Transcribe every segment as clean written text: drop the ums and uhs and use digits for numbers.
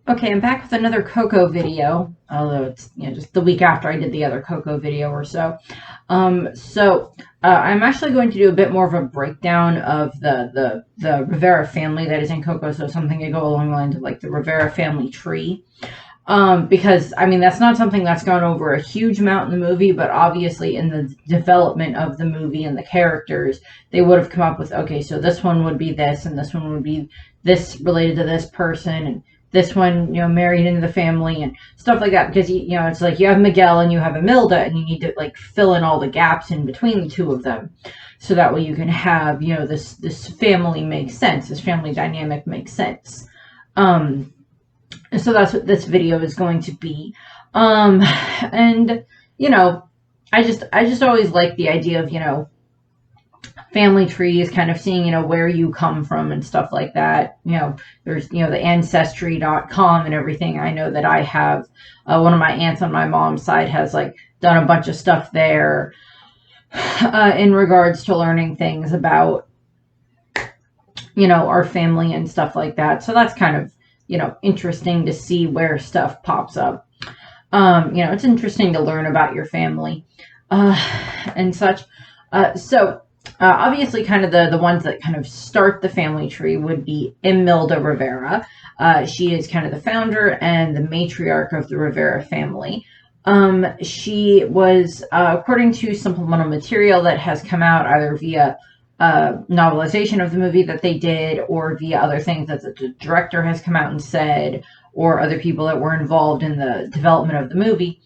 Okay, I'm back with another Coco video, although it's just the week after I did the other Coco video or so. I'm actually going to do a bit more of a breakdown of the Rivera family that is in Coco, so something to go along the lines of like the Rivera family tree. Because I mean that's not something that's gone over a huge amount in the movie, but obviously in the development of the movie and the characters, they would have come up with, okay, so this one would be this, and this one would be this related to this person, and this one, married into the family and stuff like that. Because it's like you have Miguel and you have Imilda, and you need to like fill in all the gaps in between the two of them, so that way you can have this family makes sense, this family dynamic makes sense. So that's what this video is going to be. And I just always like the idea of family trees, kind of seeing where you come from and stuff like that. There's the ancestry.com and everything. I know that I have one of my aunts on my mom's side has like done a bunch of stuff there in regards to learning things about our family and stuff like that. So that's kind of interesting to see where stuff pops up. It's interesting to learn about your family and such. Obviously, kind of the ones that kind of start the family tree would be Imilda Rivera. She is kind of the founder and the matriarch of the Rivera family. She was, according to supplemental material that has come out either via novelization of the movie that they did or via other things that the director has come out and said, or other people that were involved in the development of the movie.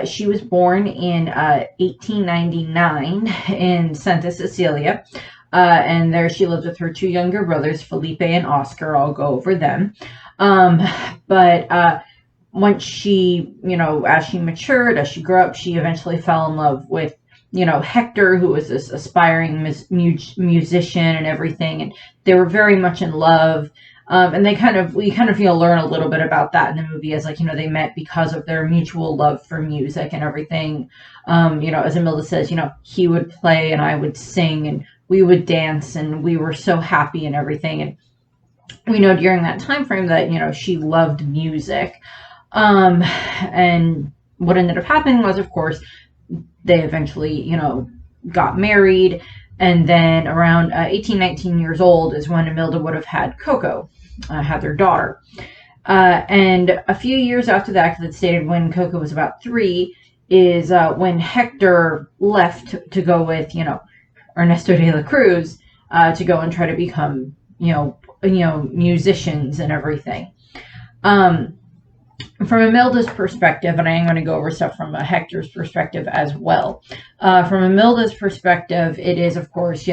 She was born in 1899 in Santa Cecilia, and there she lived with her two younger brothers, Felipe and Oscar. I'll go over them. But once she, as she matured, as she grew up, she eventually fell in love with Hector, who was this aspiring musician and everything, and they were very much in love. And we kind of learn a little bit about that in the movie, as like they met because of their mutual love for music and everything. As Imilda says, he would play and I would sing and we would dance and we were so happy and everything. And we know during that time frame that she loved music. And what ended up happening was, of course, they eventually, got married. And then around 18, 19 years old is when Imilda would have had Coco, had their daughter. And a few years after that, because it stated when Coco was about 3, is when Hector left to go with, Ernesto de la Cruz to go and try to become, musicians and everything. From Imilda's perspective, and I am going to go over stuff from Hector's perspective as well. From Imilda's perspective, it is, of course,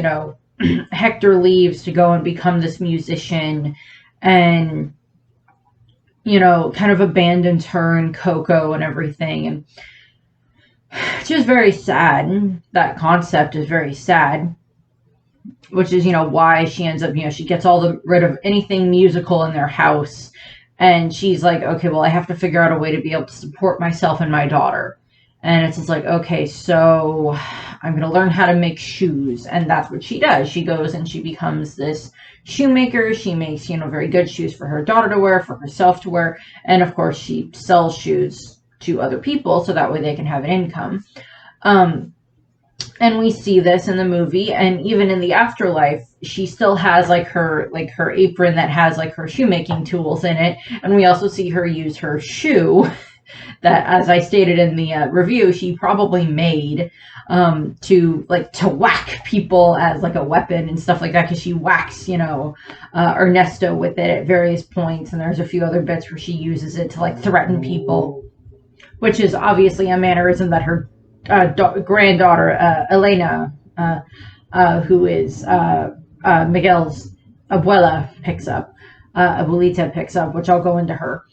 Hector leaves to go and become this musician and, kind of abandons her and Coco and everything. And it's just very sad. That concept is very sad, which is, why she ends up, she gets rid of anything musical in their house. And she's like, okay, well, I have to figure out a way to be able to support myself and my daughter. And it's just like, okay, so I'm going to learn how to make shoes. And that's what she does. She goes and she becomes this shoemaker. She makes, very good shoes for her daughter to wear, for herself to wear. And of course, she sells shoes to other people so that way they can have an income. And we see this in the movie, and even in the afterlife, she still has her apron that has her shoemaking tools in it, and we also see her use her shoe that, as I stated in the review, she probably made to whack people as a weapon and stuff like that, because she whacks Ernesto with it at various points, and there's a few other bits where she uses it to threaten people, which is obviously a mannerism that her granddaughter Elena, who is Miguel's abuelita picks up, which I'll go into her.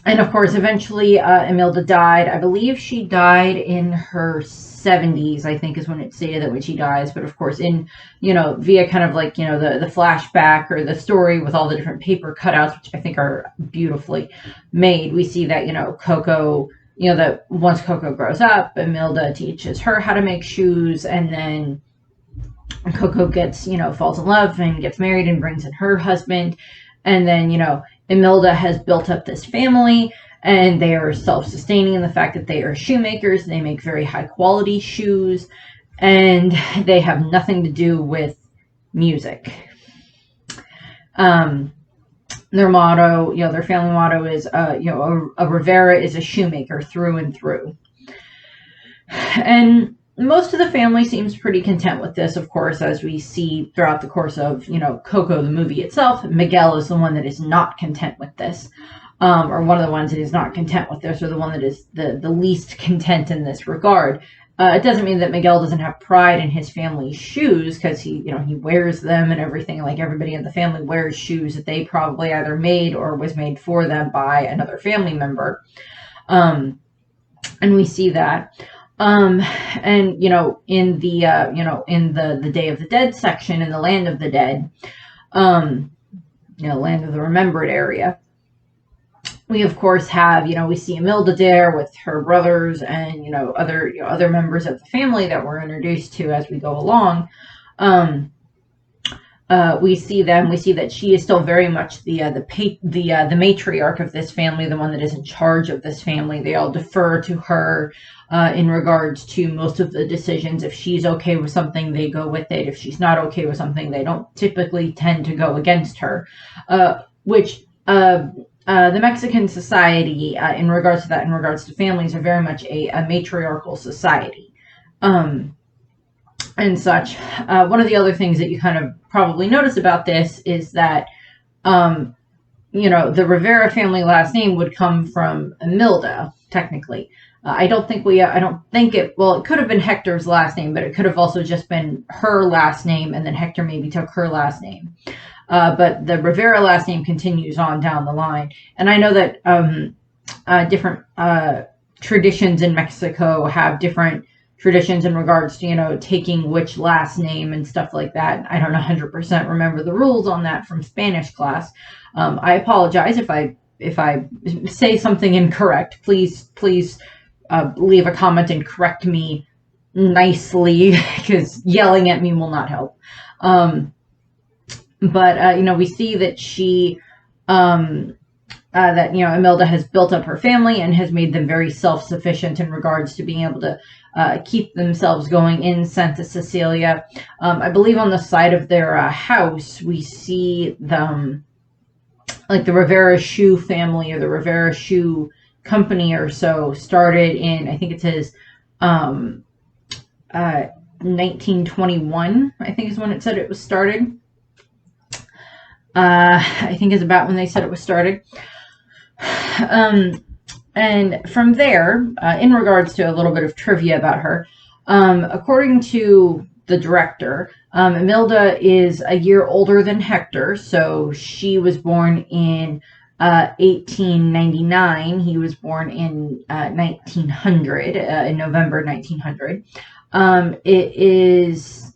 And of course, eventually Imilda died. I believe she died in her 70s, I think is when it stated that when she dies. But of course, in, via kind of the flashback or the story with all the different paper cutouts, which I think are beautifully made, we see that, Coco, that once Coco grows up, Imilda teaches her how to make shoes, and then Coco gets, falls in love and gets married and brings in her husband. And then, Imilda has built up this family, and they are self-sustaining in the fact that they are shoemakers. They make very high-quality shoes, and they have nothing to do with music. Their motto, their family motto is, a Rivera is a shoemaker through and through. And most of the family seems pretty content with this, of course, as we see throughout the course of, Coco, the movie itself. Miguel is the one that is not content with this, or one of the ones that is not content with this, or the one that is the least content in this regard. It doesn't mean that Miguel doesn't have pride in his family's shoes, because he wears them and everything. Like, everybody in the family wears shoes that they probably either made or was made for them by another family member. And we see that. And in the in the Day of the Dead section, in the Land of the Dead, Land of the Remembered area, we of course have, we see Imilda there with her brothers and, other members of the family that we're introduced to as we go along. We see them. We see that she is still very much the matriarch of this family, the one that is in charge of this family. They all defer to her in regards to most of the decisions. If she's okay with something, they go with it. If she's not okay with something, they don't typically tend to go against her, which the Mexican society, in regards to that, in regards to families, are very much a matriarchal society. And such. One of the other things that you kind of probably notice about this is that, the Rivera family last name would come from Imilda, technically. I don't think it could have been Hector's last name, but it could have also just been her last name, and then Hector maybe took her last name. But the Rivera last name continues on down the line. And I know that different traditions in Mexico have different traditions in regards to, taking which last name and stuff like that. I don't 100% remember the rules on that from Spanish class. I apologize if I say something incorrect. Please leave a comment and correct me nicely, because yelling at me will not help. But we see that she, Imilda has built up her family and has made them very self-sufficient in regards to being able to keep themselves going in Santa Cecilia. I believe on the side of their house, we see them, like the Rivera Shoe family or the Rivera Shoe Company or so, started in, I think it says, 1921, I think is when it said it was started. I think is about when they said it was started. And from there, in regards to a little bit of trivia about her, according to the director, Imilda is a year older than Hector, so she was born in 1899. He was born in 1900, in November 1900. It is,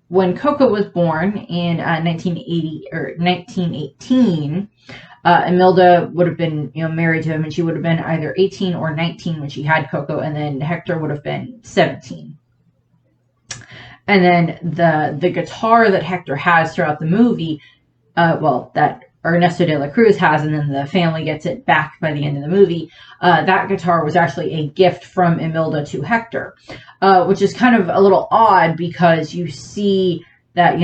when Coco was born in 1980 or 1918, Imilda would have been, married to him, and she would have been either 18 or 19 when she had Coco, and then Hector would have been 17. And then the guitar that Hector has throughout the movie, that Ernesto de la Cruz has, and then the family gets it back by the end of the movie, that guitar was actually a gift from Imilda to Hector, which is kind of a little odd, because you see that,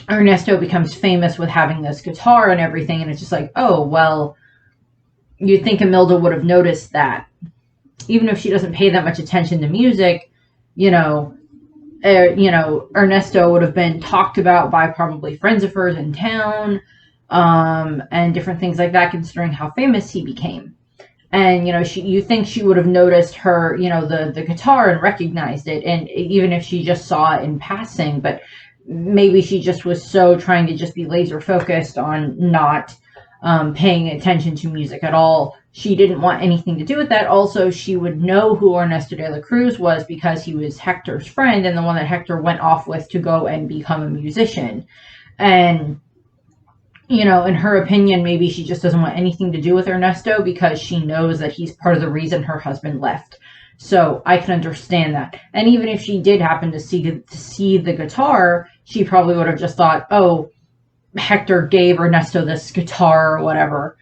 Ernesto becomes famous with having this guitar and everything, and it's just like, oh, well, you'd think Imilda would have noticed that. Even if she doesn't pay that much attention to music, Ernesto would have been talked about by probably friends of hers in town, and different things like that, considering how famous he became. And, you think she would have noticed her, the guitar and recognized it, and even if she just saw it in passing, but maybe she just was so trying to just be laser focused on not paying attention to music at all. She didn't want anything to do with that. Also, she would know who Ernesto de la Cruz was because he was Hector's friend and the one that Hector went off with to go and become a musician. And, in her opinion, maybe she just doesn't want anything to do with Ernesto because she knows that he's part of the reason her husband left. So I can understand that. And even if she did happen to see the guitar, she probably would have just thought, oh, Hector gave Ernesto this guitar or whatever,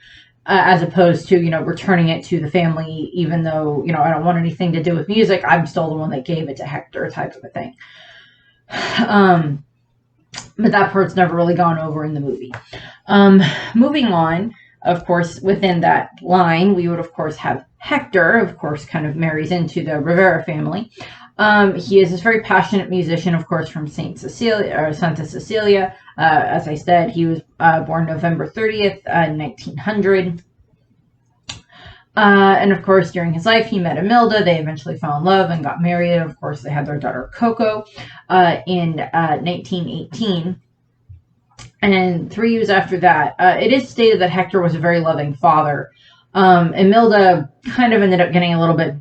as opposed to, returning it to the family, even though, I don't want anything to do with music. I'm still the one that gave it to Hector, type of a thing. But that part's never really gone over in the movie. Moving on, of course, within that line, we would, of course, have Hector, of course, kind of marries into the Rivera family. He is this very passionate musician, of course, from Santa Cecilia. As I said, he was born November 30th, 1900. And of course, during his life, he met Imilda. They eventually fell in love and got married. And of course, they had their daughter Coco in 1918. And 3 years after that, it is stated that Hector was a very loving father. Imilda kind of ended up getting a little bit,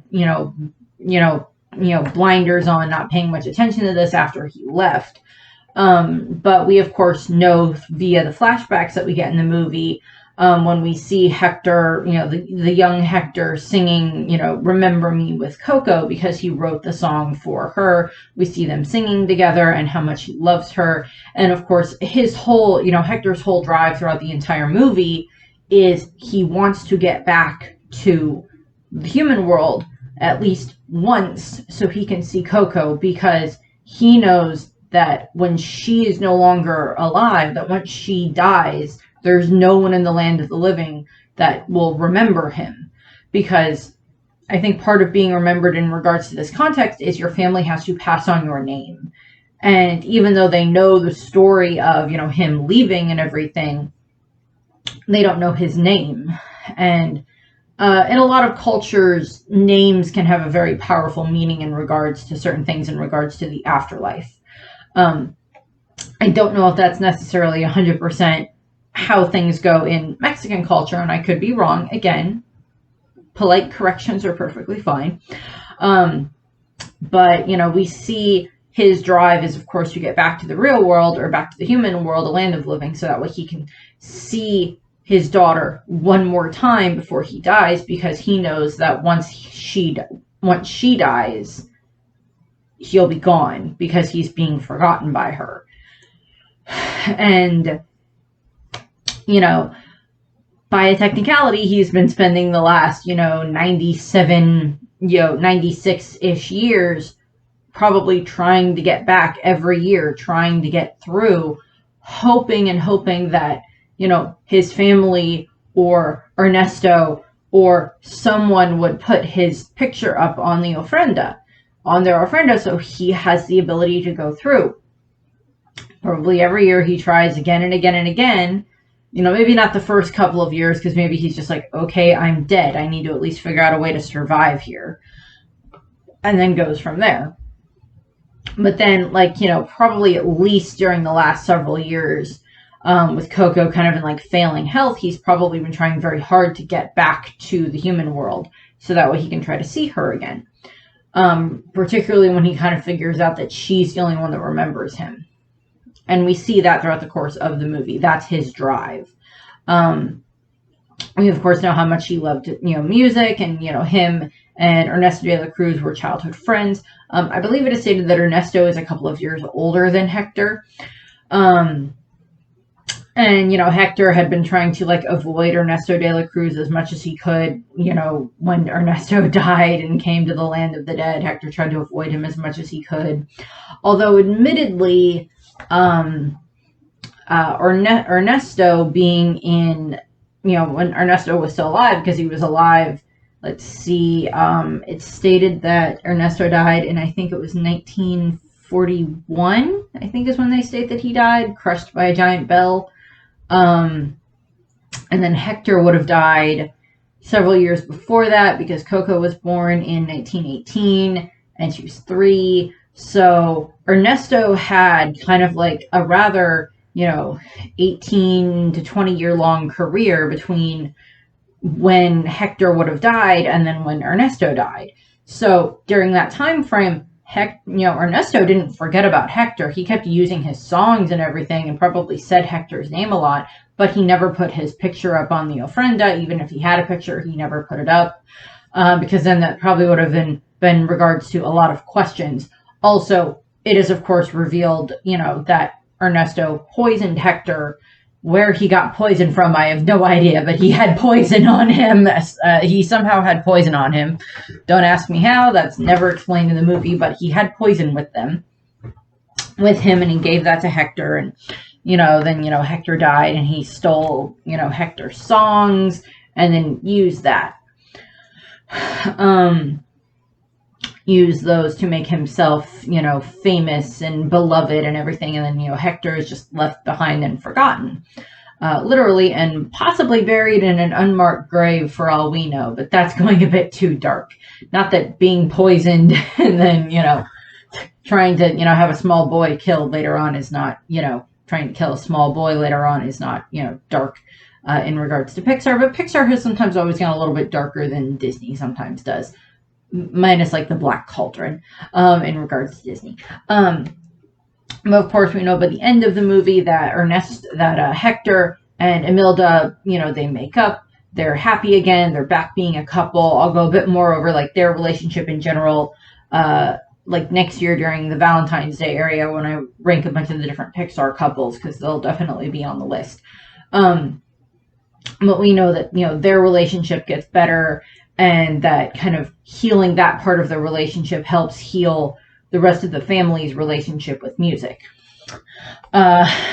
blinders on, not paying much attention to this after he left. But we, of course, know via the flashbacks that we get in the movie, when we see Hector, the young Hector singing, Remember Me with Coco, because he wrote the song for her. We see them singing together and how much he loves her. And of course, his whole, Hector's whole drive throughout the entire movie is he wants to get back to the human world at least once so he can see Coco, because he knows that when she is no longer alive, that once she dies, there's no one in the land of the living that will remember him. Because I think part of being remembered in regards to this context is your family has to pass on your name. And even though they know the story of, him leaving and everything, they don't know his name. And in a lot of cultures, names can have a very powerful meaning in regards to certain things, in regards to the afterlife. I don't know if that's necessarily 100% how things go in Mexican culture, and I could be wrong. Again, polite corrections are perfectly fine. But, we see his drive is, of course, to get back to the real world, or back to the human world, the land of living, so that way he can see his daughter one more time before he dies, because he knows that once she dies, he'll be gone, because he's being forgotten by her. And by a technicality, he's been spending the last, 96-ish years probably trying to get back every year, trying to get through, hoping that, his family or Ernesto or someone would put his picture up on their ofrenda, so he has the ability to go through. Probably every year he tries again and again and again. Maybe not the first couple of years, because maybe he's just like, okay, I'm dead. I need to at least figure out a way to survive here. And then goes from there. But then, probably at least during the last several years, with Coco kind of in failing health, he's probably been trying very hard to get back to the human world, so that way he can try to see her again. Particularly when he kind of figures out that she's the only one that remembers him. And we see that throughout the course of the movie. That's his drive. We, of course, know how much he loved, music, and, him and Ernesto de la Cruz were childhood friends. I believe it is stated that Ernesto is a couple of years older than Hector. And, Hector had been trying to, avoid Ernesto de la Cruz as much as he could. When Ernesto died and came to the land of the dead, Hector tried to avoid him as much as he could. Although, admittedly, Ernesto being in, when Ernesto was still alive, because he was alive, let's see, it's stated that Ernesto died in, I think it was 1941, I think is when they state that he died, crushed by a giant bell. And then Hector would have died several years before that, because Coco was born in 1918 and she was 3. So Ernesto had kind of a rather, 18 to 20 year long career between when Hector would have died and then when Ernesto died. So during that time frame, Ernesto didn't forget about Hector. He kept using his songs and everything, and probably said Hector's name a lot, but he never put his picture up on the ofrenda. Even if he had a picture, he never put it up, because then that probably would have been regards to a lot of questions. Also, it is, of course, revealed, that Ernesto poisoned Hector Where he got poison from, I have no idea, but he had poison on him. He somehow had poison on him. Don't ask me how. That's never explained in the movie, but he had poison with him, and he gave that to Hector. And, then, Hector died, and he stole, Hector's songs and then used that. Use those to make himself, famous and beloved and everything. And then, Hector is just left behind and forgotten, literally, and possibly buried in an unmarked grave for all we know. But that's going a bit too dark. Not that being poisoned and then, trying to, have a small boy killed later on is not, trying to kill a small boy later on is not, dark in regards to Pixar. But Pixar has sometimes always gone a little bit darker than Disney sometimes does. Minus like the Black Cauldron in regards to Disney. But of course, we know by the end of the movie that Hector and Imilda, they make up. They're happy again. They're back being a couple. I'll go a bit more over like their relationship in general, like next year during the Valentine's Day area when I rank a bunch of the different Pixar couples, because they'll definitely be on the list. But we know that, their relationship gets better, and that kind of healing that part of the relationship helps heal the rest of the family's relationship with music.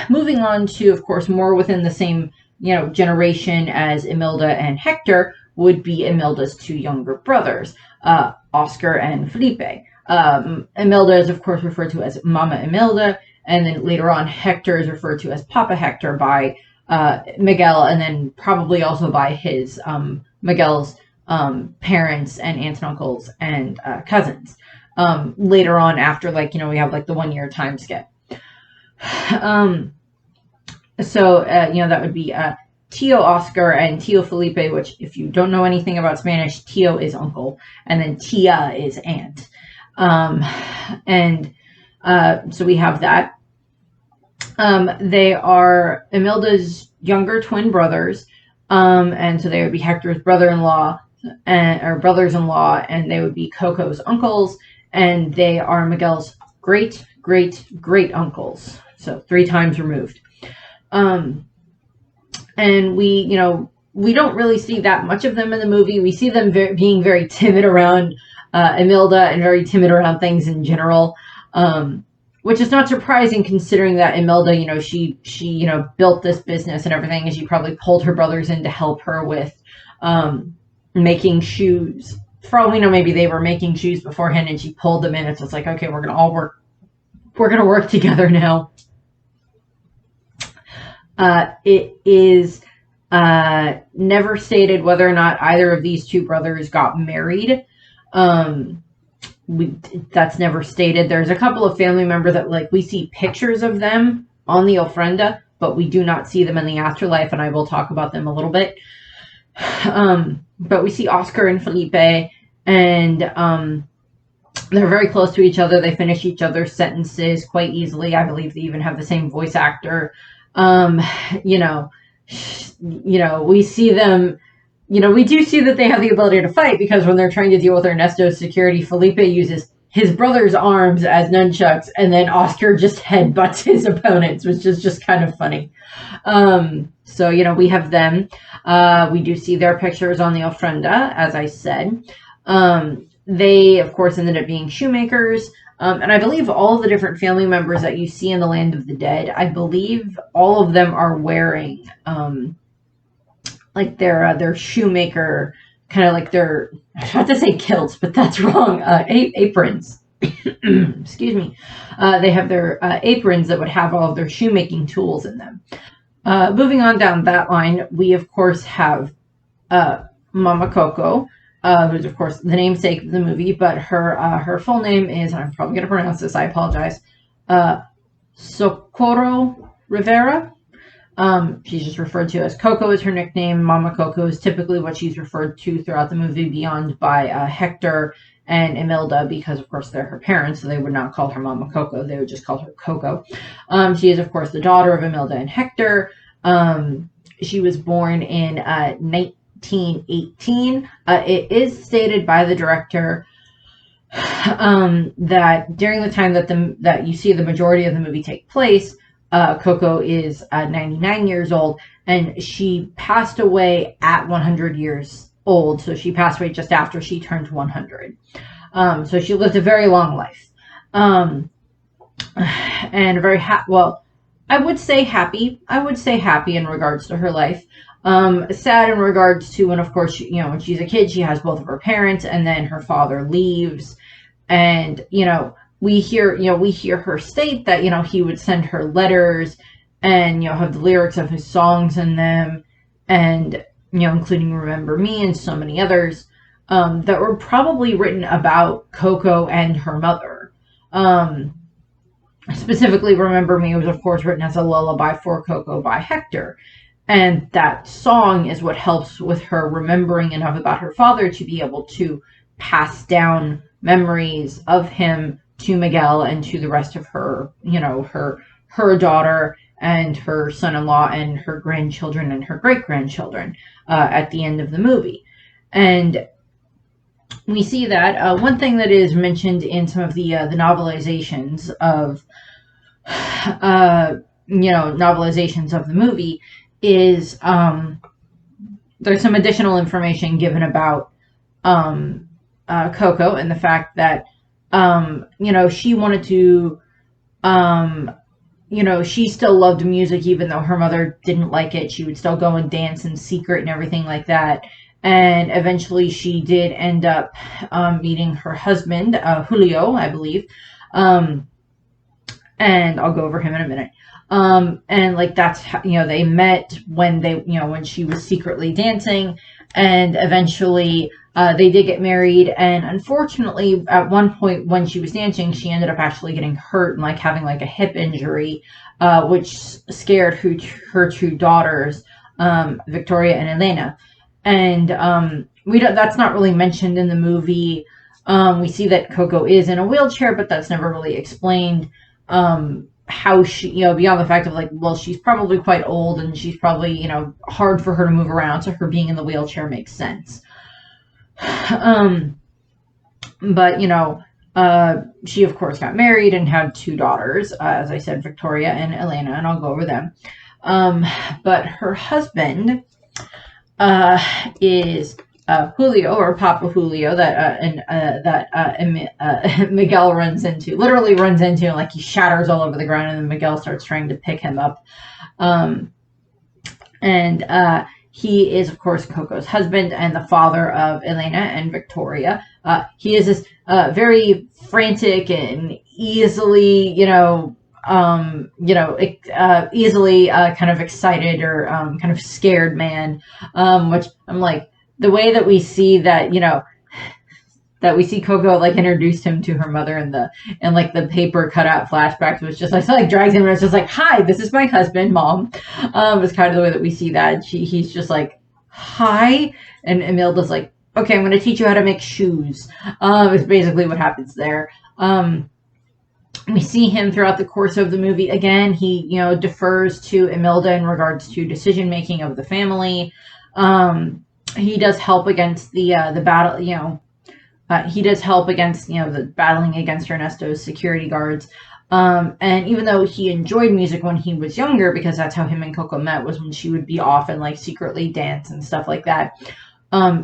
Moving on to, of course, more within the same, generation as Imilda and Hector would be Imilda's two younger brothers, Oscar and Felipe. Imilda is, of course, referred to as Mama Imilda, and then later on Hector is referred to as Papa Hector by Miguel, and then probably also by his Miguel's parents and aunts and uncles and cousins. Later on, after we have like the 1 year time skip. That would be Tio Oscar and Tio Felipe, which if you don't know anything about Spanish, Tio is uncle, and then Tia is aunt. So we have that. They are Imilda's younger twin brothers, and so they would be Hector's brother-in-law or brothers-in-law, and they would be Coco's uncles, and they are Miguel's great uncles, so 3 times removed. And we don't really see that much of them in the movie. We see them being very timid around Imilda and very timid around things in general, which is not surprising considering that Imilda, she built this business and everything, and she probably pulled her brothers in to help her with making shoes. For all we know, maybe they were making shoes beforehand and she pulled them in. It's just like, okay, we're gonna work together now. It is never stated whether or not either of these two brothers got married. That's never stated. There's a couple of family members that we see pictures of them on the ofrenda, but we do not see them in the afterlife, and I will talk about them a little bit. But we see Oscar and Felipe, and they're very close to each other. They finish each other's sentences quite easily. I believe they even have the same voice actor. We see them, we do see that they have the ability to fight, because when they're trying to deal with Ernesto's security, Felipe uses his brother's arms as nunchucks, and then Oscar just headbutts his opponents, which is just kind of funny. We have them. We do see their pictures on the ofrenda, as I said. They, of course, ended up being shoemakers. And I believe all of the different family members that you see in the Land of the Dead, I believe all of them are wearing their shoemaker, kind of like their, I was about to say kilts, but that's wrong, aprons. Excuse me. They have their aprons that would have all of their shoemaking tools in them. Moving on down that line, we of course have Mama Coco, who's of course the namesake of the movie, but her full name is, and I'm probably going to pronounce this, I apologize, Socorro Rivera. She's just referred to as Coco as her nickname. Mama Coco is typically what she's referred to throughout the movie beyond by Hector and Imilda, because of course they're her parents, so they would not call her Mama Coco, they would just call her Coco. She is of course the daughter of Imilda and Hector. She was born in 1918. It is stated by the director that during the time that you see the majority of the movie take place, Coco is 99 years old, and she passed away at 100 years old. So she passed away just after she turned 100. So she lived a very long life. And very well, I would say happy. I would say happy in regards to her life. Sad in regards to when, of course, when she's a kid, she has both of her parents, and then her father leaves, and we hear her state that he would send her letters, and have the lyrics of his songs in them, and including "Remember Me" and so many others that were probably written about Coco and her mother. Specifically, "Remember Me" was, of course, written as a lullaby for Coco by Hector. And that song is what helps with her remembering enough about her father to be able to pass down memories of him to Miguel and to the rest of her, her daughter and her son-in-law and her grandchildren and her great-grandchildren at the end of the movie. And we see that one thing that is mentioned in some of the novelizations of novelizations of the movie is there's some additional information given about Coco, and the fact that she wanted to she still loved music even though her mother didn't like it. She would still go and dance in secret and everything like that. And eventually she did end up meeting her husband, Julio, I believe. And I'll go over him in a minute. And like that's how, they met when when she was secretly dancing, and eventually they did get married. And unfortunately, at one point when she was dancing, she ended up actually getting hurt and like having like a hip injury, which scared her two daughters, Victoria and Elena. And that's not really mentioned in the movie. We see that Coco is in a wheelchair, but that's never really explained. How she, beyond the fact of like, well, she's probably quite old and she's probably, hard for her to move around. So her being in the wheelchair makes sense. But, she of course got married and had two daughters, as I said, Victoria and Elena, and I'll go over them. But her husband, is Julio, or Papa Julio, that Miguel literally runs into, and like he shatters all over the ground, and then Miguel starts trying to pick him up. He is, of course, Coco's husband and the father of Elena and Victoria. He is this very frantic and easily, easily kind of excited or kind of scared man, which I'm like, the way that we see that, that we see Coco like introduced him to her mother in the paper cutout flashbacks was just like drags him and it's just like, hi, this is my husband, Mom. It's kind of the way that we see that. He's just like, hi, and Imilda's like, okay, I'm going to teach you how to make shoes. Is basically what happens there. We see him throughout the course of the movie. Again, he, defers to Imilda in regards to decision making of the family. He does help against the battle, he does help against, the battling against Ernesto's security guards. And even though he enjoyed music when he was younger, because that's how him and Coco met, was when she would be off and like secretly dance and stuff like that.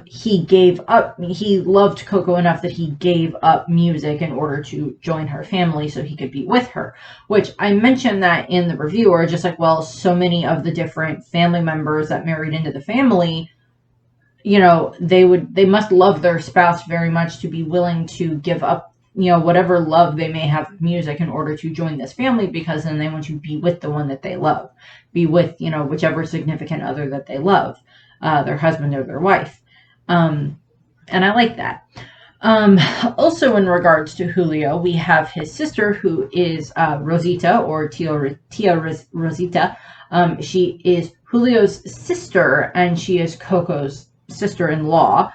He gave up, he loved Coco enough that he gave up music in order to join her family so he could be with her, which I mentioned that in the review, or just like, well, so many of the different family members that married into the family, they must love their spouse very much to be willing to give up, whatever love they may have of music in order to join this family, because then they want to be with the one that they love, be with, whichever significant other that they love, their husband or their wife. And I like that. Also in regards to Julio, we have his sister, who is Rosita, or Tia Rosita. She is Julio's sister, and she is Coco's sister-in-law.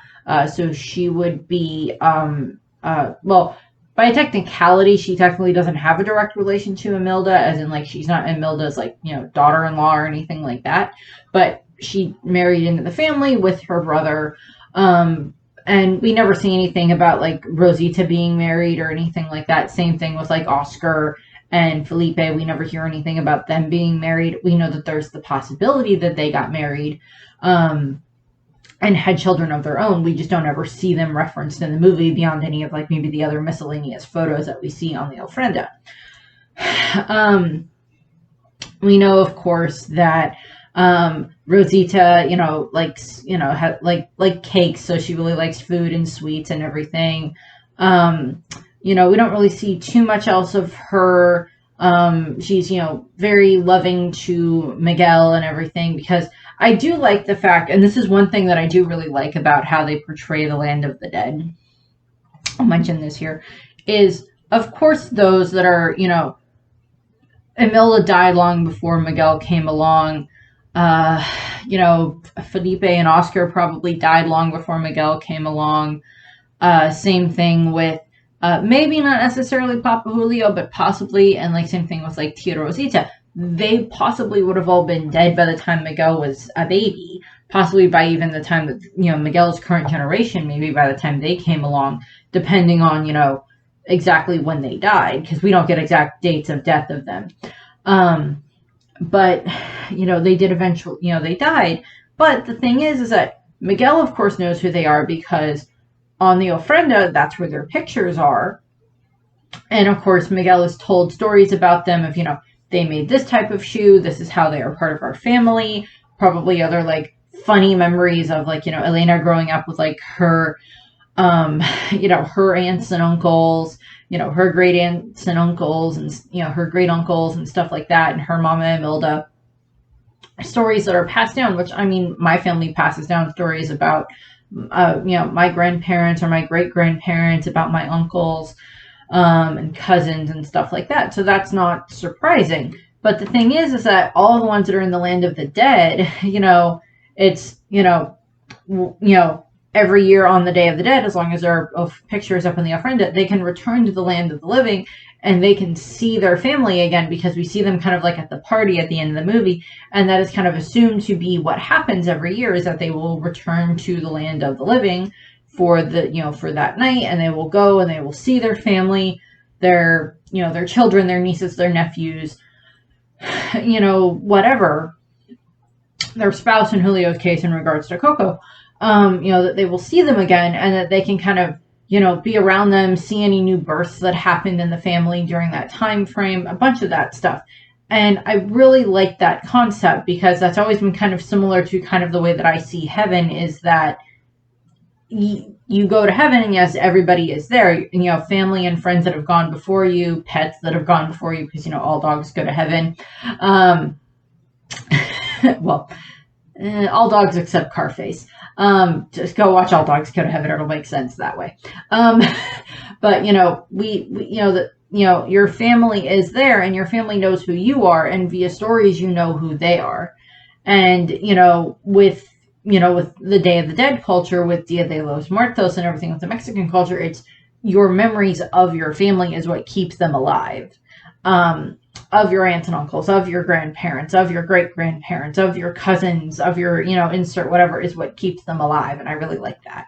So she would be, well, by technicality, she technically doesn't have a direct relation to Imilda, as in, like, she's not Imilda's, like, daughter-in-law or anything like that. But she married into the family with her brother. And we never see anything about, like, Rosita being married or anything like that. Same thing with, like, Oscar and Felipe, we never hear anything about them being married. We know that there's the possibility that they got married and had children of their own. We just don't ever see them referenced in the movie beyond any of like maybe the other miscellaneous photos that we see on the ofrenda. We know, of course, that Rosita, likes, like cakes, so she really likes food and sweets and everything. We don't really see too much else of her. She's, very loving to Miguel and everything, because I do like the fact, and this is one thing that I do really like about how they portray the land of the dead. I'll mention this here, is, of course, those that are, Imilda died long before Miguel came along. Felipe and Oscar probably died long before Miguel came along. Same thing with maybe not necessarily Papa Julio, but possibly, and like same thing with like Tia Rosita. They possibly would have all been dead by the time Miguel was a baby, possibly by even the time that, Miguel's current generation, maybe by the time they came along, depending on, exactly when they died, because we don't get exact dates of death of them. But, they did eventually, they died. But the thing is that Miguel, of course, knows who they are, because on the ofrenda, that's where their pictures are. And, of course, Miguel is told stories about them of, they made this type of shoe, this is how they are part of our family, probably other, like, funny memories of, like, Elena growing up with, like, her, her aunts and uncles, her great aunts and uncles, and, her great uncles and stuff like that, and her mama Imilda. Stories that are passed down, which, I mean, my family passes down stories about, my grandparents or my great-grandparents, about my uncles, and cousins and stuff like that. So that's not surprising. But the thing is that all the ones that are in the land of the dead, it's, every year on the Day of the Dead, as long as there are pictures up in the ofrenda, they can return to the land of the living, and they can see their family again, because we see them kind of like at the party at the end of the movie, and that is kind of assumed to be what happens every year, is that they will return to the land of the living for the, for that night, and they will go and they will see their family, their, their children, their nieces, their nephews, whatever, their spouse in Julio's case in regards to Coco, that they will see them again, and that they can kind of, be around them, see any new births that happened in the family during that time frame, a bunch of that stuff. And I really like that concept, because that's always been kind of similar to kind of the way that I see heaven, is that you go to heaven, and yes, everybody is there, family and friends that have gone before you, pets that have gone before you, because, all dogs go to heaven. Well, all dogs except Carface. Just go watch All Dogs Go to Heaven. It'll make sense that way. But, your family is there, and your family knows who you are, and via stories, who they are. And, with the Day of the Dead culture, with Dia de los Muertos and everything with the Mexican culture, it's your memories of your family is what keeps them alive. Of your aunts and uncles, of your grandparents, of your great-grandparents, of your cousins, of your, insert whatever, is what keeps them alive. And I really like that.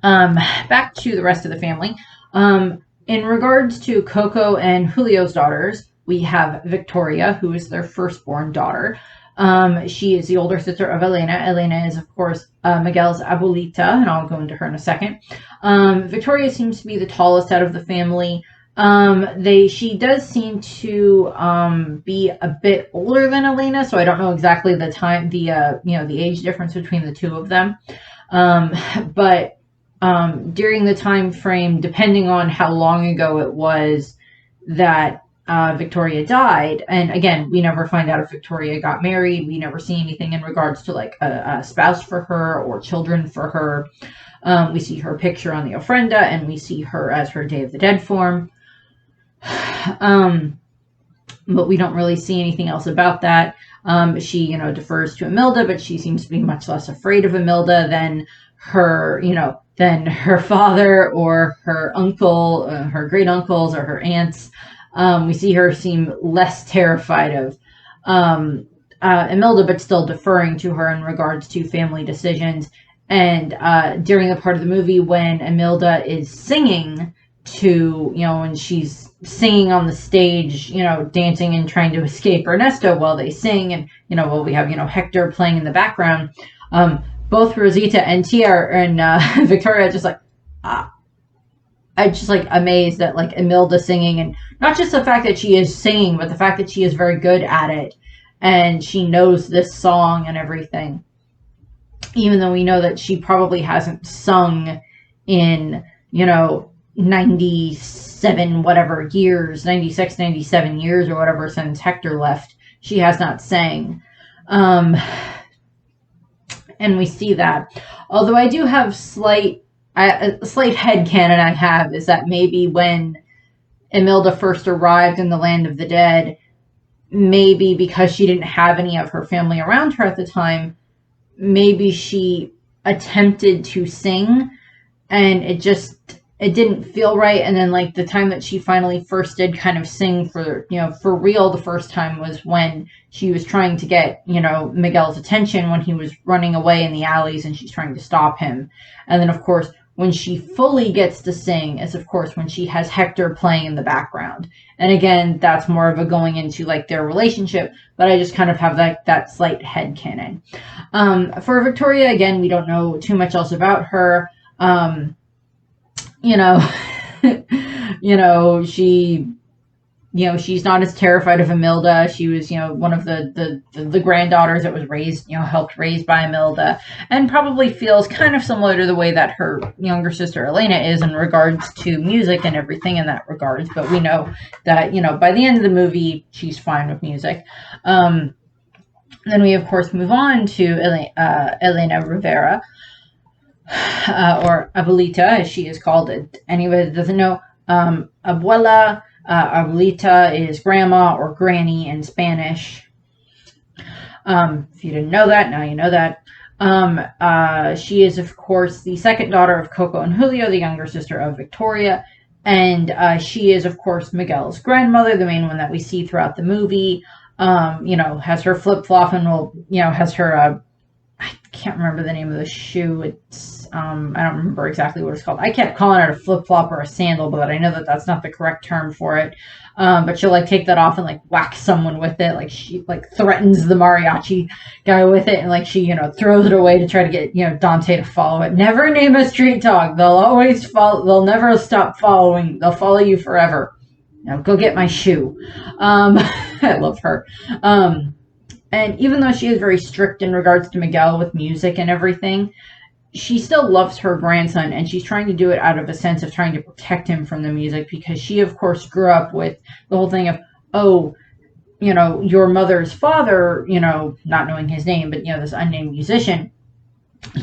Back to the rest of the family. In regards to Coco and Julio's daughters, we have Victoria, who is their firstborn daughter. She is the older sister of Elena. Elena is, of course, Miguel's abuelita, and I'll go into her in a second. Victoria seems to be the tallest out of the family. She does seem to be a bit older than Elena, so I don't know exactly the time, the age difference between the two of them. But during the time frame, depending on how long ago it was that Victoria died, and again, we never find out if Victoria got married. We never see anything in regards to like a spouse for her or children for her. We see her picture on the ofrenda, and we see her as her Day of the Dead form. But we don't really see anything else about that. She, defers to Imilda, but she seems to be much less afraid of Imilda than her, than her father or her uncle, her great uncles or her aunts. We see her seem less terrified of Imilda, but still deferring to her in regards to family decisions. And during the part of the movie when Imilda is singing to, when she's singing on the stage, dancing and trying to escape Ernesto while they sing. And, while we have, Hector playing in the background. Both Rosita and Tia and Victoria just like, I'm just like amazed at like Imilda singing, and not just the fact that she is singing, but the fact that she is very good at it and she knows this song and everything. Even though we know that she probably hasn't sung in, 97 whatever years, 96, 97 years or whatever since Hector left. She has not sang. And we see that. Although I do have a slight headcanon I have is that maybe when Imilda first arrived in the land of the dead, maybe because she didn't have any of her family around her at the time, maybe she attempted to sing and it didn't feel right. And then like the time that she finally first did kind of sing for real the first time was when she was trying to get, Miguel's attention when he was running away in the alleys and she's trying to stop him. And then of course, when she fully gets to sing is, of course, when she has Hector playing in the background. And again, that's more of a going into like their relationship, but I just kind of have that slight headcanon. For Victoria, again, we don't know too much else about her. She's not as terrified of Imilda. She was, one of the granddaughters that was raised, helped raised by Imilda, and probably feels kind of similar to the way that her younger sister Elena is in regards to music and everything in that regards. But we know that, by the end of the movie, she's fine with music. Then we, of course, move on to Elena Rivera, or Abuelita, as she is called. Anybody that doesn't know, Abuela. Abuelita is grandma or granny in Spanish. If you didn't know that, now you know that. She is, of course, the second daughter of Coco and Julio, the younger sister of Victoria. And she is, of course, Miguel's grandmother, the main one that we see throughout the movie. Has her flip-flop and has her, I can't remember the name of the shoe. It's, I don't remember exactly what it's called. I kept calling it a flip-flop or a sandal, but I know that that's not the correct term for it. But she'll like take that off and like whack someone with it. Like she like threatens the mariachi guy with it, and like she, throws it away to try to get, Dante to follow it. Never name a street dog. They'll always follow. They'll never stop following. They'll follow you forever. Now go get my shoe. I love her. And even though she is very strict in regards to Miguel with music and everything, she still loves her grandson, and she's trying to do it out of a sense of trying to protect him from the music, because she, of course, grew up with the whole thing of, your mother's father, not knowing his name, but, this unnamed musician,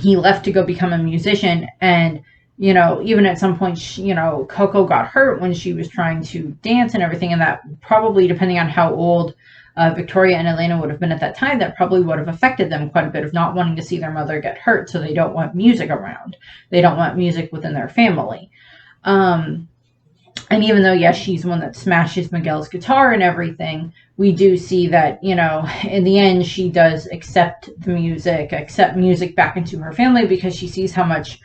he left to go become a musician. And, even at some point, Coco got hurt when she was trying to dance and everything, and that probably, depending on how old Victoria and Elena would have been at that time, that probably would have affected them quite a bit of not wanting to see their mother get hurt, so they don't want music around. They don't want music within their family. And even though, yes, she's the one that smashes Miguel's guitar and everything, we do see that, in the end, she does accept music back into her family, because she sees how much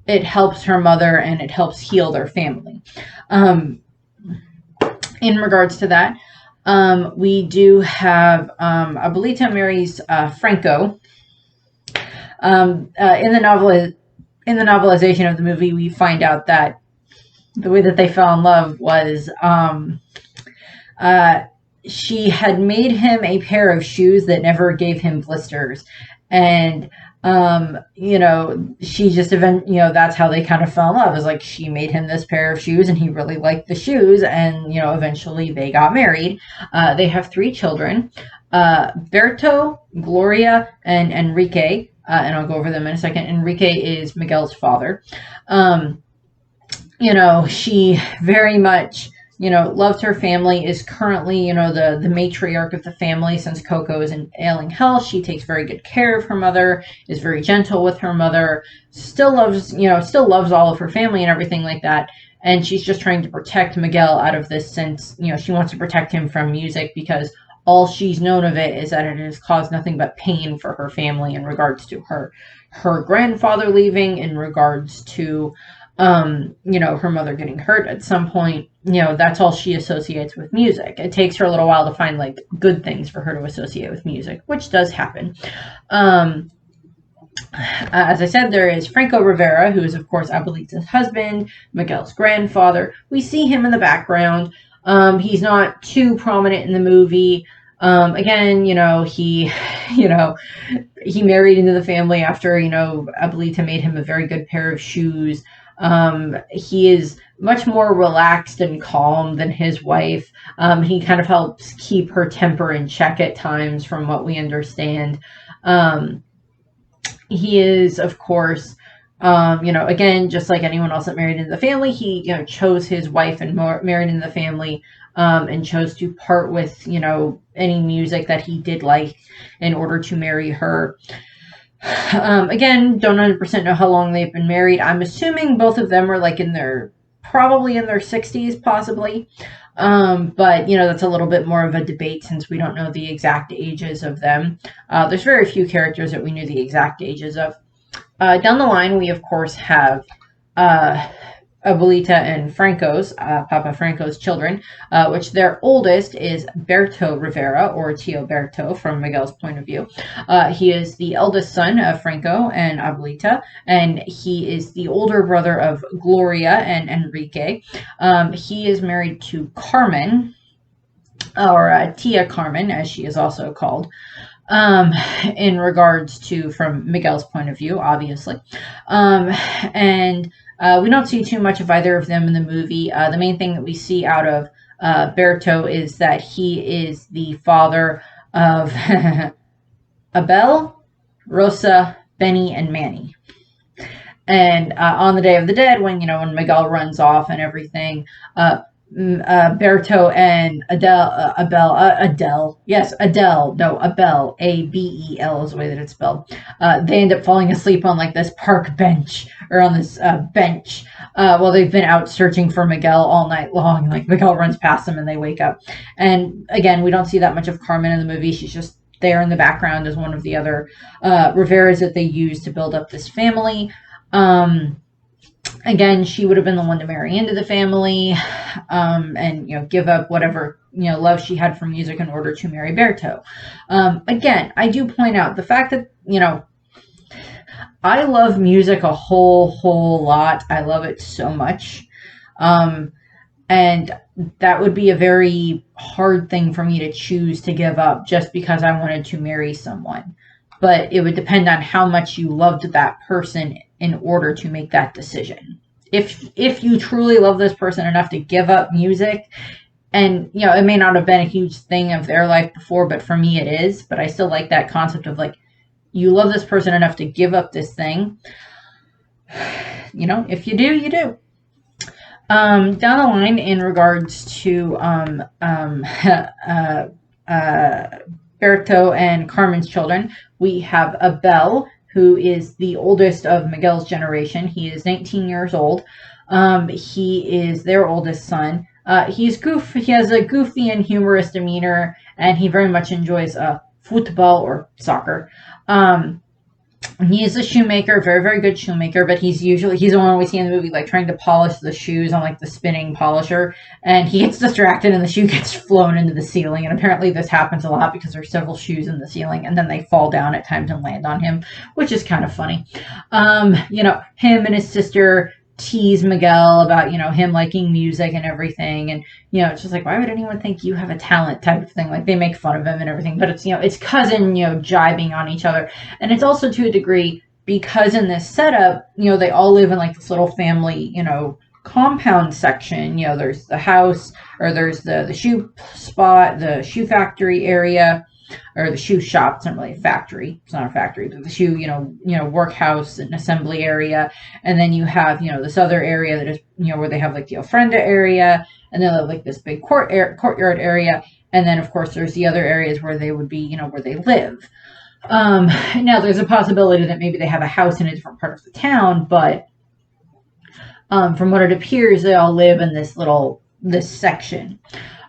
it helps her mother and it helps heal their family. In regards to that, we do have Abuelita marries Franco. In the novelization of the movie, we find out that the way that they fell in love was she had made him a pair of shoes that never gave him blisters, and she just that's how they kind of fell in love. Is like she made him this pair of shoes and he really liked the shoes, and eventually they got married. They have 3 children, Berto, Gloria, and Enrique, and I'll go over them in a second. Enrique is Miguel's father. She very much loved her family, is currently, the matriarch of the family since Coco is in ailing health. She takes very good care of her mother, is very gentle with her mother, still loves all of her family and everything like that. And she's just trying to protect Miguel out of this since, she wants to protect him from music, because all she's known of it is that it has caused nothing but pain for her family in regards to her grandfather leaving, in regards to her mother getting hurt at some point, that's all she associates with music. It takes her a little while to find like good things for her to associate with music, which does happen. As I said, there is Franco Rivera, who is, of course, Abuelita's husband, Miguel's grandfather. We see him in the background. He's not too prominent in the movie. Again, he, he married into the family after, Abuelita made him a very good pair of shoes. He is much more relaxed and calm than his wife. He kind of helps keep her temper in check at times, from what we understand. He is, of course, again, just like anyone else that married into the family, he, chose his wife and married into the family, and chose to part with, any music that he did like in order to marry her. Again, don't 100% know how long they've been married. I'm assuming both of them are like probably in their 60s, possibly. But, that's a little bit more of a debate since we don't know the exact ages of them. There's very few characters that we knew the exact ages of. Down the line, we, of course, have Abuelita and Papa Franco's children, which their oldest is Berto Rivera, or Tio Berto from Miguel's point of view. He is the eldest son of Franco and Abuelita, and he is the older brother of Gloria and Enrique. He is married to Carmen, or Tia Carmen, as she is also called. In regards to, from Miguel's point of view, obviously. And we don't see too much of either of them in the movie. The main thing that we see out of Berto is that he is the father of Abel, Rosa, Benny, and Manny. And on the Day of the Dead, when Miguel runs off and everything, Berto and Abel, Abel, is the way that it's spelled. They end up falling asleep on like this park bench, or on this bench, while they've been out searching for Miguel all night long. Like, Miguel runs past them and they wake up. And again, we don't see that much of Carmen in the movie. She's just there in the background as one of the other Riveras that they use to build up this family. Again, she would have been the one to marry into the family, and, give up whatever, love she had for music in order to marry Berto. Again, I do point out the fact that, I love music a whole lot. I love it so much. And that would be a very hard thing for me to choose to give up just because I wanted to marry someone. But it would depend on how much you loved that person in order to make that decision. If you truly love this person enough to give up music, and, it may not have been a huge thing of their life before, but for me it is. But I still like that concept of, like, you love this person enough to give up this thing. If you do, you do. Down the line, in regards to Berto and Carmen's children, we have Abel, who is the oldest of Miguel's generation. He is 19 years old. He is their oldest son. He has a goofy and humorous demeanor, and he very much enjoys football, or soccer. He is a shoemaker, very, very good shoemaker, but he's the one we see in the movie, like, trying to polish the shoes on, like, the spinning polisher, and he gets distracted and the shoe gets flown into the ceiling, and apparently this happens a lot because there's several shoes in the ceiling, and then they fall down at times and land on him, which is kind of funny. Him and his sister tease Miguel about, him liking music and everything. And, it's just like, why would anyone think you have a talent type of thing? Like, they make fun of him and everything, but it's, it's cousin, jibing on each other. And it's also to a degree because in this setup, they all live in like this little family, compound section. There's the house, or there's the shoe spot, the shoe factory area, or the shoe shop. It's not really a factory. It's not a factory, but the shoe, workhouse and assembly area. And then you have, this other area that is, where they have like the ofrenda area, and then they have like this big courtyard area. And then, of course, there's the other areas where they would be, where they live. Now there's a possibility that maybe they have a house in a different part of the town, but from what it appears, they all live in this section.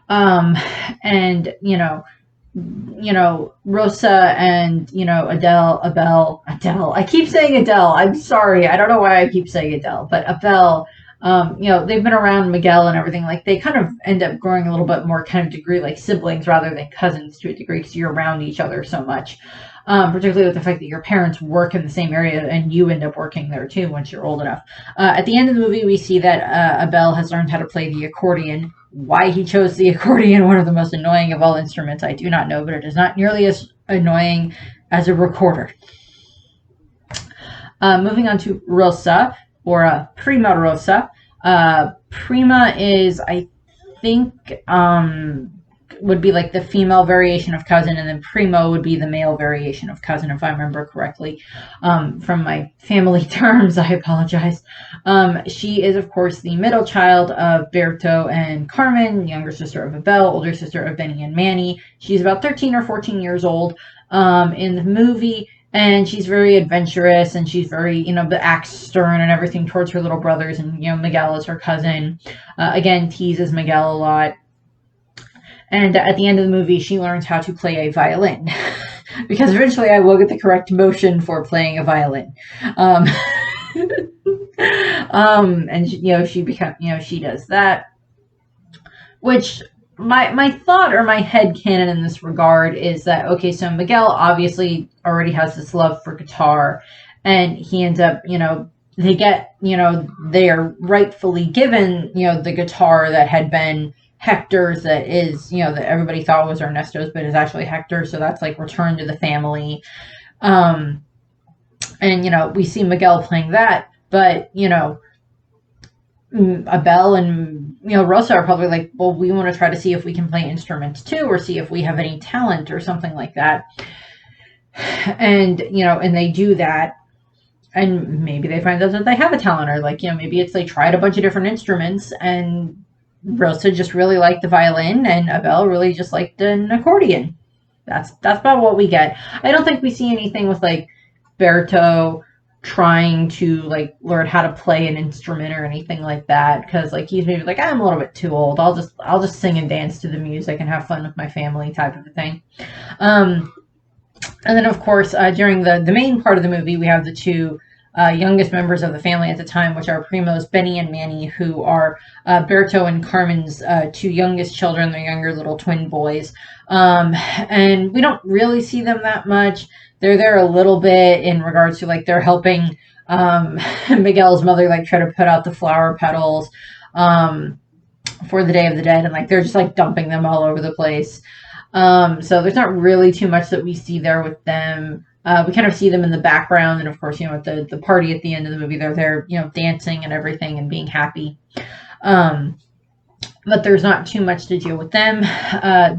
And, Rosa and, Adele. I keep saying Adele. I'm sorry. I don't know why I keep saying Adele, but Abel, they've been around Miguel and everything. Like, they kind of end up growing a little bit more kind of degree like siblings rather than cousins to a degree because you're around each other so much. Particularly with the fact that your parents work in the same area and you end up working there too once you're old enough. At the end of the movie, we see that Abel has learned how to play the accordion. Why he chose the accordion, one of the most annoying of all instruments, I do not know, but it is not nearly as annoying as a recorder. Moving on to Rosa, or Prima Rosa. Prima is, I think, would be like the female variation of cousin, and then Primo would be the male variation of cousin, if I remember correctly. From my family terms, I apologize. She is, of course, the middle child of Berto and Carmen, younger sister of Abel, older sister of Benny and Manny. She's about 13 or 14 years old in the movie, and she's very adventurous, and she's very, acts stern and everything towards her little brothers, and, Miguel is her cousin. Again, teases Miguel a lot. And at the end of the movie, she learns how to play a violin. Because eventually I will get the correct motion for playing a violin. And she does that. Which, my thought or my headcanon in this regard is that, okay, so Miguel obviously already has this love for guitar. And he ends up, they are rightfully given, the guitar that had been Hector's, that is, that everybody thought was Ernesto's, but is actually Hector. So that's like returned to the family. And, we see Miguel playing that, but, Abel and, Rosa are probably like, well, we want to try to see if we can play instruments too, or see if we have any talent or something like that. And, and they do that. And maybe they find out that they have a talent, or like, maybe it's they tried a bunch of different instruments, and Rosa just really liked the violin, and Abel really just liked an accordion. That's about what we get. I don't think we see anything with like Berto trying to like learn how to play an instrument or anything like that, because like he's maybe like, I'm a little bit too old. I'll just sing and dance to the music and have fun with my family, type of a thing. And then of course during the main part of the movie, we have the two youngest members of the family at the time, which are Primo's Benny and Manny, who are Berto and Carmen's two youngest children, their younger little twin boys. And we don't really see them that much. They're there a little bit in regards to like they're helping Miguel's mother like try to put out the flower petals for the Day of the Dead, and like they're just like dumping them all over the place. So there's not really too much that we see there with them. We kind of see them in the background, and of course, at the party at the end of the movie, they're there, dancing and everything and being happy. But there's not too much to deal with them.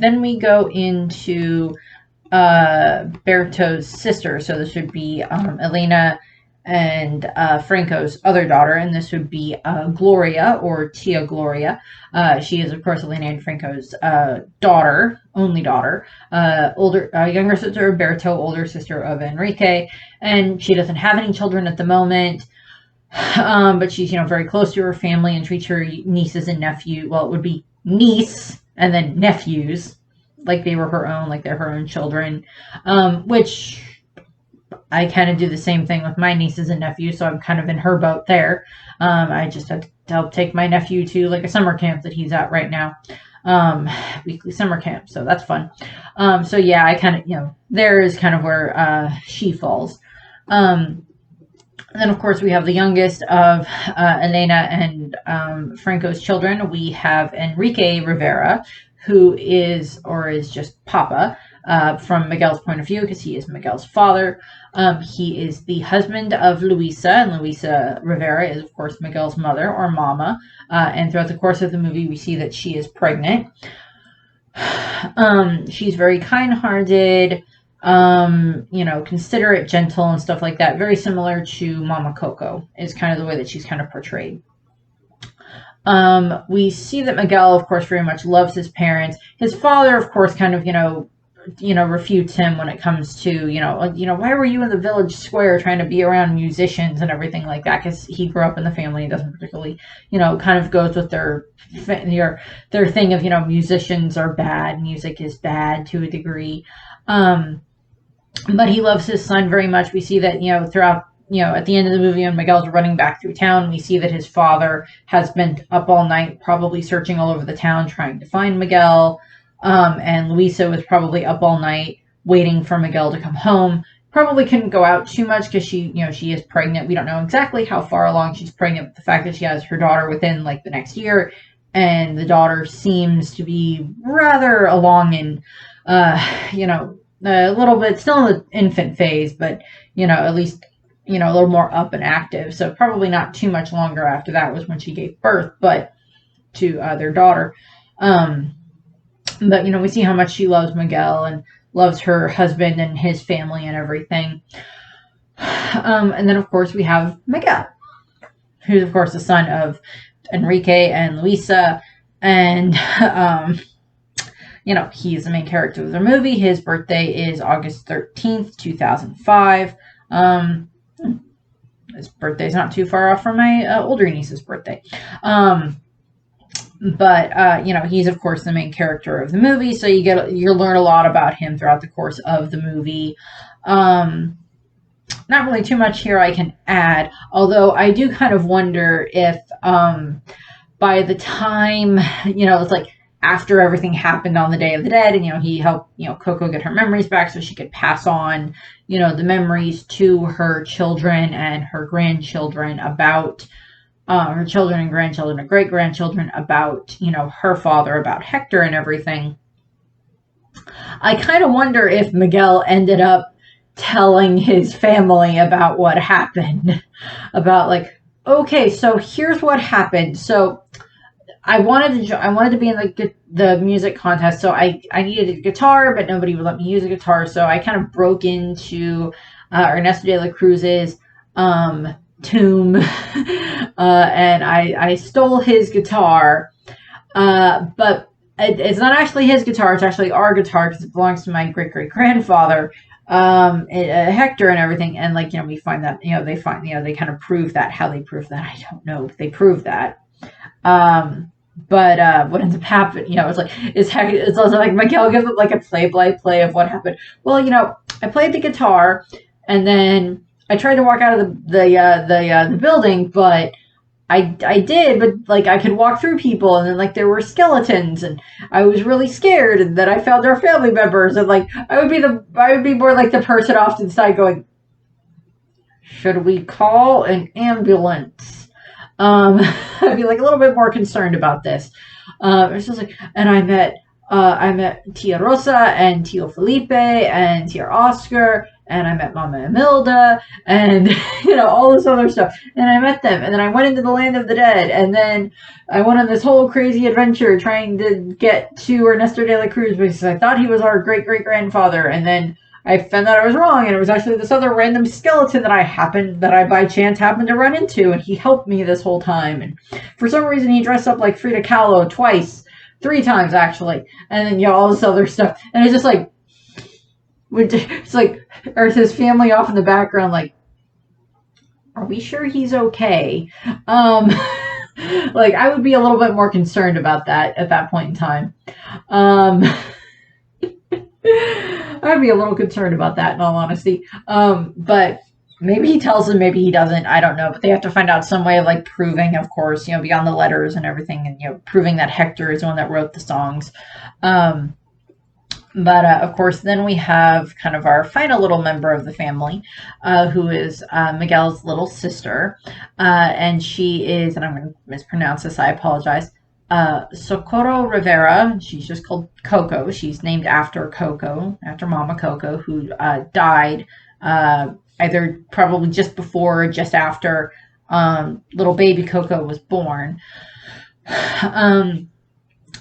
Then we go into Berto's sister. So this would be Elena and Franco's other daughter, and this would be Gloria, or Tia Gloria. She is, of course, Elena and Franco's only daughter, younger sister of Berto, older sister of Enrique, and she doesn't have any children at the moment. But she's, very close to her family and treats her nieces and nephews. Well, it would be niece and then nephews, like they were her own, like they're her own children, which I kind of do the same thing with my nieces and nephews, so I'm kind of in her boat there. I just had to help take my nephew to like a summer camp that he's at right now, weekly summer camp, so that's fun. So yeah, I kind of, there is kind of where she falls. And then, of course, we have the youngest of Elena and Franco's children. We have Enrique Rivera, who is just Papa, from Miguel's point of view, because he is Miguel's father. He is the husband of Luisa, and Luisa Rivera is, of course, Miguel's mother, or mama. And throughout the course of the movie, we see that she is pregnant. She's very kind-hearted, considerate, gentle, and stuff like that. Very similar to Mama Coco, is kind of the way that she's kind of portrayed. We see that Miguel, of course, very much loves his parents. His father, of course, kind of, refutes him when it comes to, why were you in the village square trying to be around musicians and everything like that? Because he grew up in the family and doesn't particularly, kind of goes with their thing of, musicians are bad, music is bad to a degree. But he loves his son very much. We see that, throughout, at the end of the movie when Miguel's running back through town, we see that his father has been up all night, probably searching all over the town, trying to find Miguel. And Luisa was probably up all night waiting for Miguel to come home. Probably couldn't go out too much because she is pregnant. We don't know exactly how far along she's pregnant, but the fact that she has her daughter within like the next year, and the daughter seems to be rather along in, a little bit still in the infant phase, but at least a little more up and active. So probably not too much longer after that was when she gave birth, but to their daughter. But we see how much she loves Miguel and loves her husband and his family and everything. And then of course we have Miguel, who's of course the son of Enrique and Luisa, and he's the main character of the movie. His birthday is August 13th, 2005. His birthday's not too far off from my older niece's birthday. But he's of course the main character of the movie, so you learn a lot about him throughout the course of the movie. Not really too much here I can add, although I do kind of wonder if by the time it's like after everything happened on the Day of the Dead, and he helped Coco get her memories back so she could pass on the memories to her children and her grandchildren about her children and grandchildren and great grandchildren about her father, about Hector and everything. I kind of wonder if Miguel ended up telling his family about what happened, about like, okay, so here's what happened. So I wanted to be in the music contest, so I needed a guitar, but nobody would let me use a guitar, so I kind of broke into Ernesto de la Cruz's tomb, and I stole his guitar, but it's not actually his guitar, it's actually our guitar, because it belongs to my great-great-grandfather, Hector and everything. And we find that they kind of prove that. How they prove that, I don't know, they prove that. But what ends up happening, it's also like Miguel gives it like a play-by-play of what happened. Well, I played the guitar, and then I tried to walk out of the building, but I did, but I could walk through people, and then there were skeletons, and I was really scared, and then I found our family members, and I would be more like the person off to the side going, should we call an ambulance? I'd be a little bit more concerned about this. It's just and I met Tia Rosa and Tio Felipe and Tia Oscar, and I met Mama Imilda, and all this other stuff, and I met them, and then I went into the land of the dead, and then I went on this whole crazy adventure trying to get to Ernesto de la Cruz because I thought he was our great-great-grandfather, and then I found out I was wrong, and it was actually this other random skeleton that I by chance happened to run into, and he helped me this whole time, and for some reason he dressed up like Frida Kahlo twice, 3 times actually, and then all this other stuff, and it's just it's or his family off in the background, are we sure he's okay? I would be a little bit more concerned about that at that point in time. I'd be a little concerned about that, in all honesty. But maybe he tells them, maybe he doesn't. I don't know. But they have to find out some way of proving, of course, beyond the letters and everything, and proving that Hector is the one that wrote the songs. But of course, then we have kind of our final little member of the family, who is Miguel's little sister, and she is, and I'm going to mispronounce this, I apologize. Socorro Rivera. She's just called Coco. She's named after Coco, after Mama Coco, who died either probably just before or just after little baby Coco was born.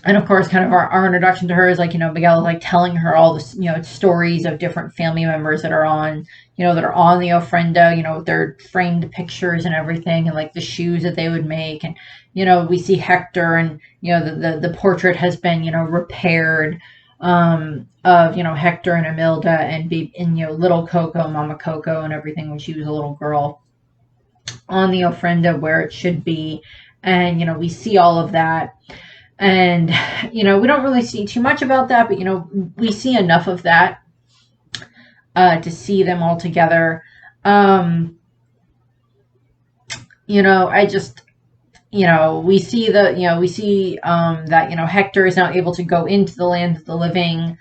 And of course, kind of our introduction to her is Miguel is telling her all this, stories of different family members that are on, that are on the ofrenda, with their framed pictures and everything, and the shoes that they would make. And, we see Hector, and, the portrait has been, repaired. of, Hector and Imilda and little Coco, Mama Coco and everything when she was a little girl on the ofrenda where it should be. And, we see all of that. And, we don't really see too much about that, but, we see enough of that to see them all together. I just, we see that, Hector is now able to go into the land of the living.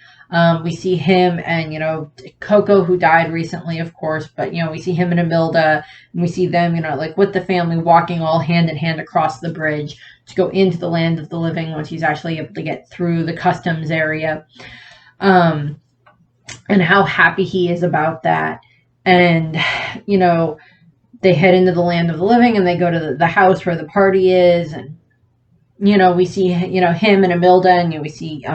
We see him and, Coco, who died recently, of course, but, we see him and Imilda, and we see them, like with the family walking all hand in hand across the bridge to go into the land of the living once he's actually able to get through the customs area. And how happy he is about that. And, they head into the land of the living and they go to the house where the party is. And, we see, him and Imilda, and, we see,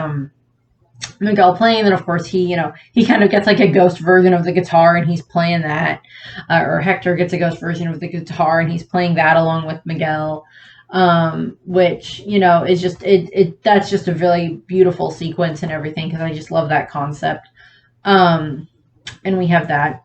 Miguel playing. And of course he kind of gets like a ghost version of the guitar and he's playing that, or Hector gets a ghost version of the guitar and he's playing that along with Miguel, which, is just, that's just a really beautiful sequence and everything. Cause I just love that concept. And we have that.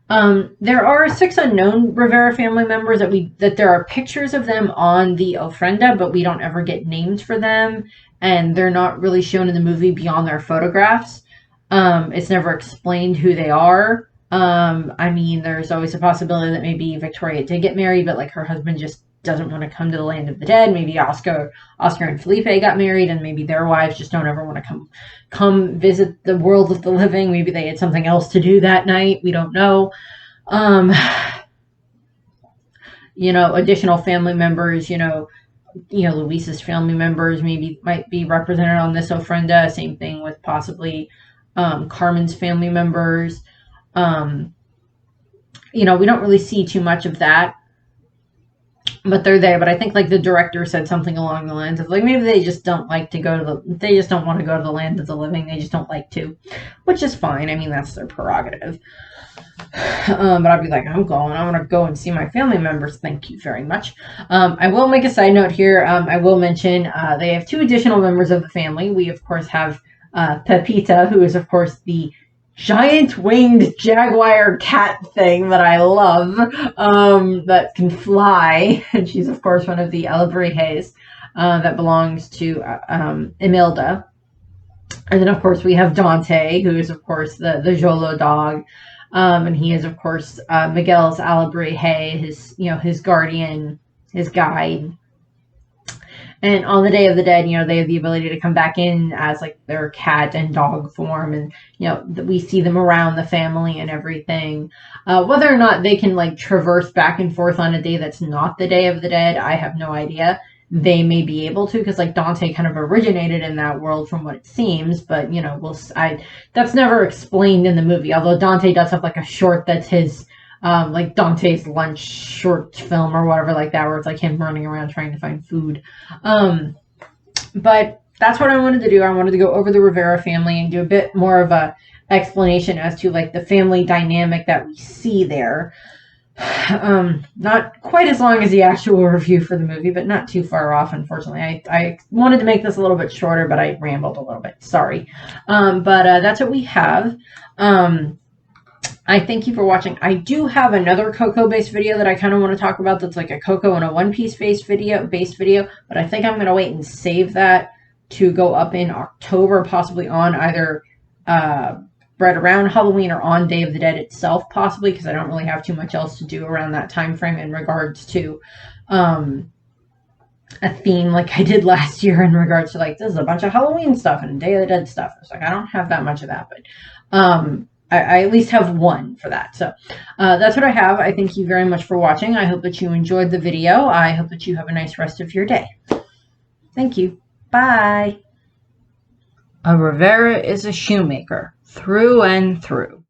There are 6 unknown Rivera family members that there are pictures of them on the ofrenda, but we don't ever get names for them, and they're not really shown in the movie beyond their photographs. It's never explained who they are. There's always a possibility that maybe Victoria did get married, but like her husband just doesn't want to come to the land of the dead. Maybe Oscar and Felipe got married, and maybe their wives just don't ever want to come visit the world of the living. Maybe they had something else to do that night. We don't know. Additional family members, Luis's family members might be represented on this ofrenda. Same thing with possibly Carmen's family members. We don't really see too much of that, but they're there. But I think like the director said something along the lines of like, maybe they just don't like to they just don't want to go to the land of the living. They just don't like to, which is fine. I mean, that's their prerogative. But I'd be like, I want to go and see my family members. Thank you very much. I will make a side note here. I will mention, they have 2 additional members of the family. We of course have, Pepita, who is of course the giant winged jaguar cat thing that I love, that can fly. And she's of course one of the Alebrijes, that belongs to, Imilda. And then of course we have Dante, who is of course the Jolo dog. And he is of course, Miguel's Alebrije, his guardian, his guide. And on the Day of the Dead, they have the ability to come back in as like their cat and dog form. And, we see them around the family and everything. Whether or not they can like traverse back and forth on a day that's not the Day of the Dead, I have no idea. They may be able to, because like Dante kind of originated in that world from what it seems. But, that's never explained in the movie. Although Dante does have like a short that's his, like Dante's lunch short film or whatever like that, where it's like him running around trying to find food. But that's what I wanted to do. I wanted to go over the Rivera family and do a bit more of a explanation as to like the family dynamic that we see there. Not quite as long as the actual review for the movie, but not too far off, unfortunately. I wanted to make this a little bit shorter, but I rambled a little bit. Sorry. But that's what we have. I thank you for watching. I do have another Coco-based video that I kind of want to talk about that's like a Coco and a One Piece based video, but I think I'm going to wait and save that to go up in October, possibly on either right around Halloween or on Day of the Dead itself, possibly, because I don't really have too much else to do around that time frame in regards to a theme like I did last year in regards to like, this is a bunch of Halloween stuff and Day of the Dead stuff. It's like, I don't have that much of that, but I at least have one for that. So that's what I have. I thank you very much for watching. I hope that you enjoyed the video. I hope that you have a nice rest of your day. Thank you. Bye. A Rivera is a shoemaker through and through.